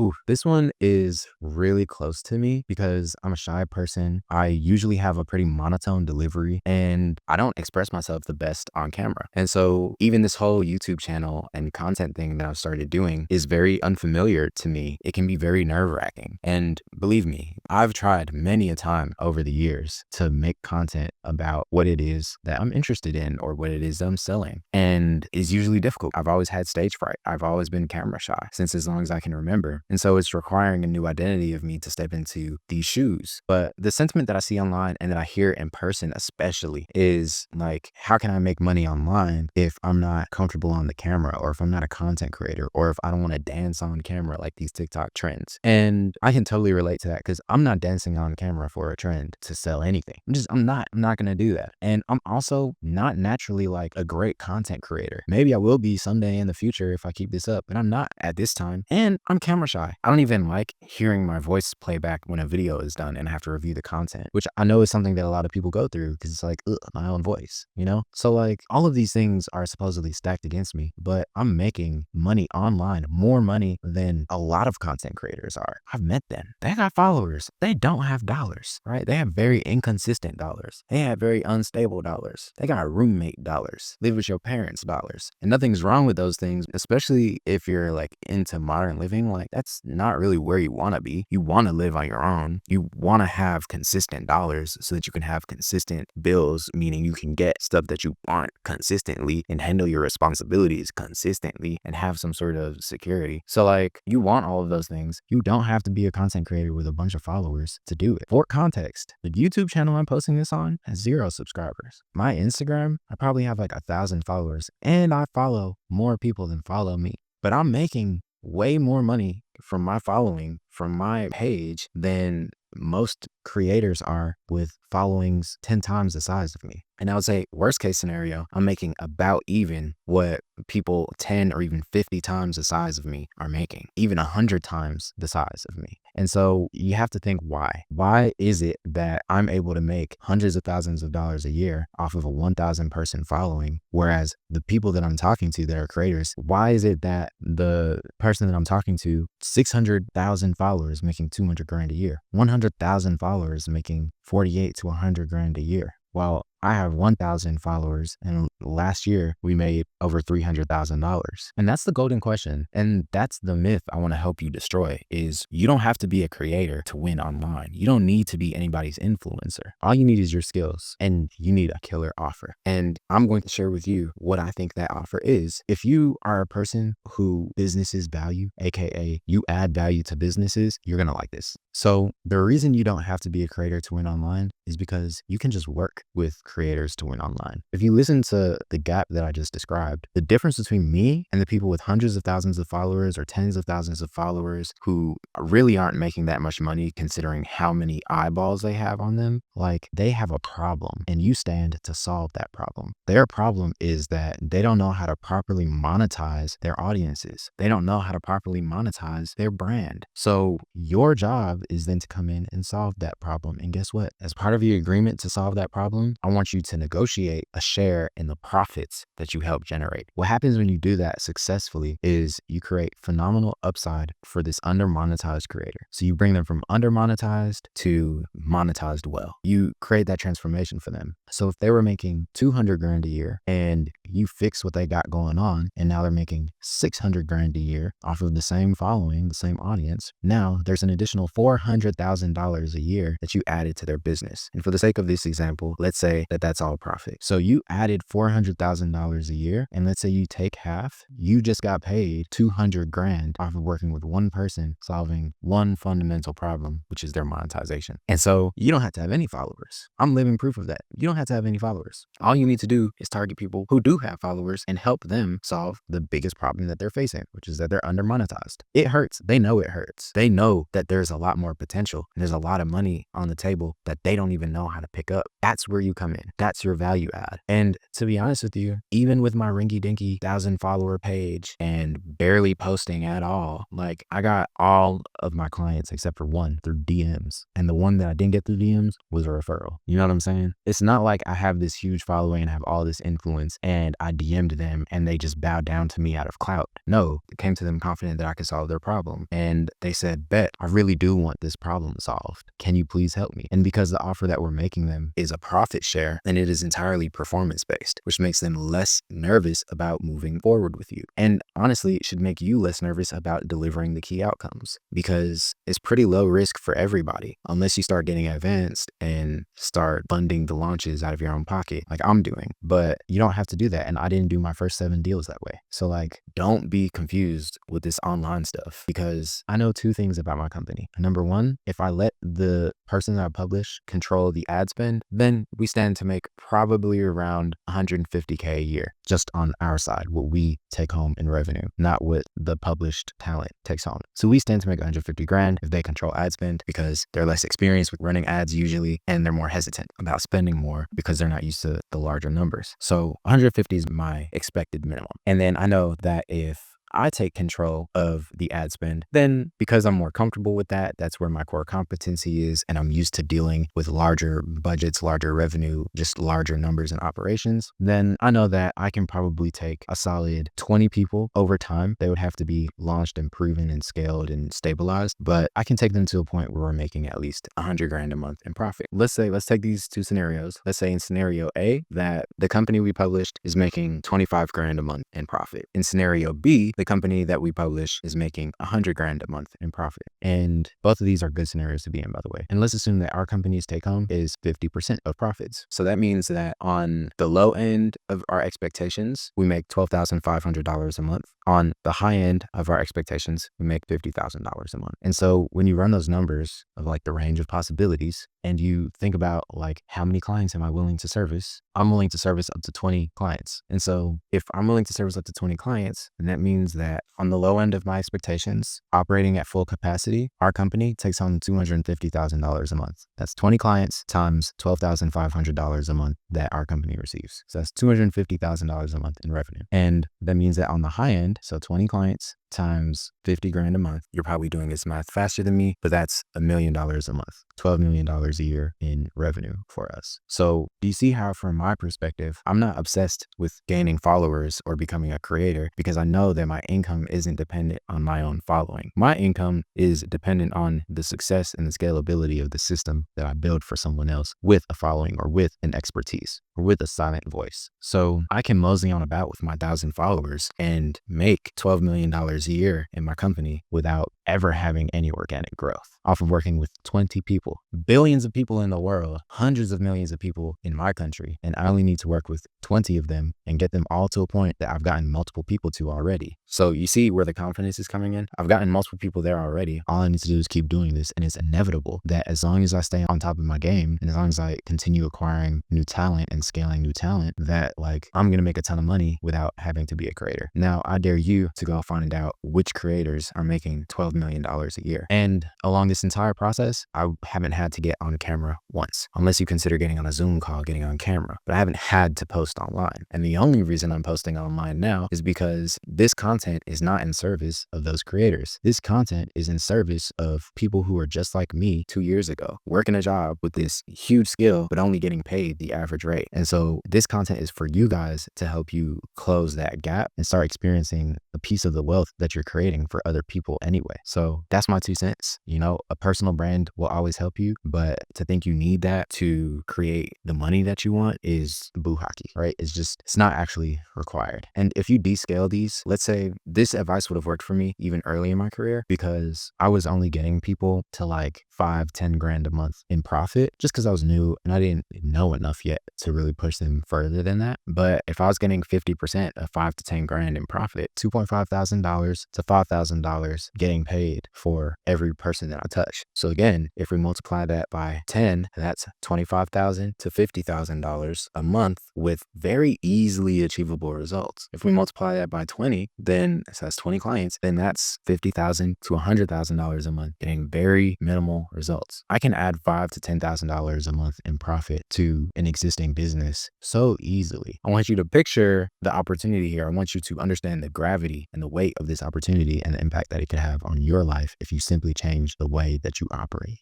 Ooh, this one is really close to me because I'm a shy person. I usually have a pretty monotone delivery and I don't express myself the best on camera. And so even this whole YouTube channel and content thing that I've started doing is very unfamiliar to me. It can be very nerve-wracking. And believe me, I've tried many a time over the years to make content about what it is that I'm interested in or what it is that I'm selling. And it's usually difficult. I've always had stage fright. I've always been camera shy since as long as I can remember. And so it's requiring a new identity of me to step into these shoes. But the sentiment that I see online and that I hear in person especially is like, how can I make money online if I'm not comfortable on the camera, or if I'm not a content creator, or if I don't want to dance on camera like these TikTok trends? And I can totally relate to that because I'm not dancing on camera for a trend to sell anything. I'm not going to do that. And I'm also not naturally like a great content creator. Maybe I will be someday in the future if I keep this up, but I'm not at this time. And I'm camera shy. I don't even like hearing my voice play back when a video is done and I have to review the content, which I know is something that a lot of people go through because it's like, ugh, my own voice, you know? So like all of these things are supposedly stacked against me, but I'm making money online, more money than a lot of content creators are. I've met them. They got followers. They don't have dollars, right? They have very inconsistent dollars. They have very unstable dollars. They got roommate dollars, live with your parents dollars. And nothing's wrong with those things, especially if you're like into modern living. Like that's not really where you want to be. You want to live on your own. You want to have consistent dollars so that you can have consistent bills, meaning you can get stuff that you want consistently and handle your responsibilities consistently and have some sort of security. So like you want all of those things. You don't have to be a content creator with a bunch of followers to do it. For context, the YouTube channel I'm posting this on has 0 subscribers. My Instagram, I probably have like 1,000 followers and I follow more people than follow me, but I'm making way more money from my following, from my page, than most creators are with followings 10 times the size of me. And I would say worst case scenario, I'm making about even what people 10 or even 50 times the size of me are making, even 100 times the size of me. And so you have to think why. Why is it that I'm able to make hundreds of thousands of dollars a year off of a 1,000 person following, whereas the people that I'm talking to that are creators, why is it that the person that I'm talking to, 600,000 followers making 200 grand a year, 100,000 followers making 48 to 100 grand a year? While I have 1,000 followers and last year we made over $300,000. And that's the golden question. And that's the myth I want to help you destroy is you don't have to be a creator to win online. You don't need to be anybody's influencer. All you need is your skills and you need a killer offer. And I'm going to share with you what I think that offer is. If you are a person who businesses value, AKA you add value to businesses, you're going to like this. So the reason you don't have to be a creator to win online is because you can just work with creators to win online. If you listen to the gap that I just described, the difference between me and the people with hundreds of thousands of followers or tens of thousands of followers who really aren't making that much money considering how many eyeballs they have on them, like they have a problem and you stand to solve that problem. Their problem is that they don't know how to properly monetize their audiences. They don't know how to properly monetize their brand. So your job is then to come in and solve that problem. And guess what? As part of your agreement to solve that problem, I want you to negotiate a share in the profits that you help generate. What happens when you do that successfully is you create phenomenal upside for this under-monetized creator. So you bring them from under-monetized to monetized well. You create that transformation for them. So if they were making 200 grand a year and you fix what they got going on, and now they're making 600 grand a year off of the same following, the same audience, now there's an additional $400,000 a year that you added to their business. And for the sake of this example, let's say that that's all profit. So you added $400,000 a year, and let's say you take half, you just got paid 200 grand off of working with one person solving one fundamental problem, which is their monetization. And so you don't have to have any followers. I'm living proof of that. You don't have to have any followers. All you need to do is target people who do have followers and help them solve the biggest problem that they're facing, which is that they're under monetized. It hurts. They know it hurts. They know that there's a lot more potential and there's a lot of money on the table that they don't even know how to pick up. That's where you come in. That's your value add. And to be honest with you, even with my rinky dinky 1,000 follower page and barely posting at all, like I got all of my clients except for one through DMs. And the one that I didn't get through DMs was a referral. You know what I'm saying? It's not like I have this huge following and have all this influence and and I DM'd them and they just bowed down to me out of clout. No, I came to them confident that I could solve their problem. And they said, bet, I really do want this problem solved. Can you please help me? And because the offer that we're making them is a profit share, and it is entirely performance based, which makes them less nervous about moving forward with you. And honestly, it should make you less nervous about delivering the key outcomes, because it's pretty low risk for everybody unless you start getting advanced and start funding the launches out of your own pocket like I'm doing. But you don't have to do that. And I didn't do my first 7 deals that way. So like, don't be confused with this online stuff, because I know 2 things about my company. Number 1, if I let the person that I publish control the ad spend, then we stand to make probably around $150K a year just on our side, what we take home in revenue, not what the published talent takes home. So we stand to make 150 grand if they control ad spend, because they're less experienced with running ads usually, and they're more hesitant about spending more because they're not used to the larger numbers. So 150 is my expected minimum. And then I know that if I take control of the ad spend, then because I'm more comfortable with that, that's where my core competency is. And I'm used to dealing with larger budgets, larger revenue, just larger numbers and operations. Then I know that I can probably take a solid 20 people over time. They would have to be launched and proven and scaled and stabilized, but I can take them to a point where we're making at least 100 grand a month in profit. Let's take these 2 scenarios. Let's say in scenario A, that the company we published is making 25 grand a month in profit. In scenario B, the company that we publish is making 100 grand a month in profit. And both of these are good scenarios to be in, by the way. And let's assume that our company's take home is 50% of profits. So that means that on the low end of our expectations, we make $12,500 a month. On the high end of our expectations, we make $50,000 a month. And so when you run those numbers of like the range of possibilities, and you think about like, how many clients am I willing to service? I'm willing to service up to 20 clients. And so if I'm willing to service up to 20 clients, then that means that on the low end of my expectations, operating at full capacity, our company takes home $250,000 a month. That's 20 clients times $12,500 a month that our company receives. So that's $250,000 a month in revenue. And that means that on the high end, so 20 clients times 50 grand a month, you're probably doing this math faster than me, but that's $1 million a month, $12 million a year in revenue for us. So do you see how, from my perspective, I'm not obsessed with gaining followers or becoming a creator, because I know that my income isn't dependent on my own following. My income is dependent on the success and the scalability of the system that I build for someone else with a following or with an expertise or with a silent voice. So I can mosey on about with my 1,000 followers and make $12 million a year in my company without ever having any organic growth, off of working with 20 people, billions of people in the world, hundreds of millions of people in my country. And I only need to work with 20 of them and get them all to a point that I've gotten multiple people to already. So you see where the confidence is coming in? I've gotten multiple people there already. All I need to do is keep doing this. And it's inevitable that as long as I stay on top of my game, and as long as I continue acquiring new talent and scaling new talent, that like, I'm going to make a ton of money without having to be a creator. Now, I dare you to go find out which creators are making $12 million a year. And along this entire process, I haven't had to get on camera once, unless you consider getting on a Zoom call, getting on camera, but I haven't had to post online. And the only reason I'm posting online now is because this content is not in service of those creators. This content is in service of people who are just like me 2 years ago, working a job with this huge skill, but only getting paid the average rate. And so this content is for you guys to help you close that gap and start experiencing a piece of the wealth that you're creating for other people anyway. So that's my 2 cents. You know, a personal brand will always help you, but to think you need that to create the money that you want is bukkake, right? It's not actually required. And if you descale these, let's say this advice would have worked for me even early in my career, because I was only getting people to like 5-10 grand a month in profit just because I was new and I didn't know enough yet to really push them further than that. But if I was getting 50% of 5 to 10 grand in profit, $2,500 to $5,000 getting paid for every person that I touch. So again, if we multiply that by 10, that's $25,000 to $50,000 a month with very easily achievable results. If we multiply that by 20, then so that's 20 clients, then that's $50,000 to $100,000 a month, getting very minimal results. I can add $5,000 to $10,000 a month in profit to an existing business so easily. I want you to picture the opportunity here. I want you to understand the gravity and the weight of this opportunity and the impact that it could have on your life if you simply change the way that you operate.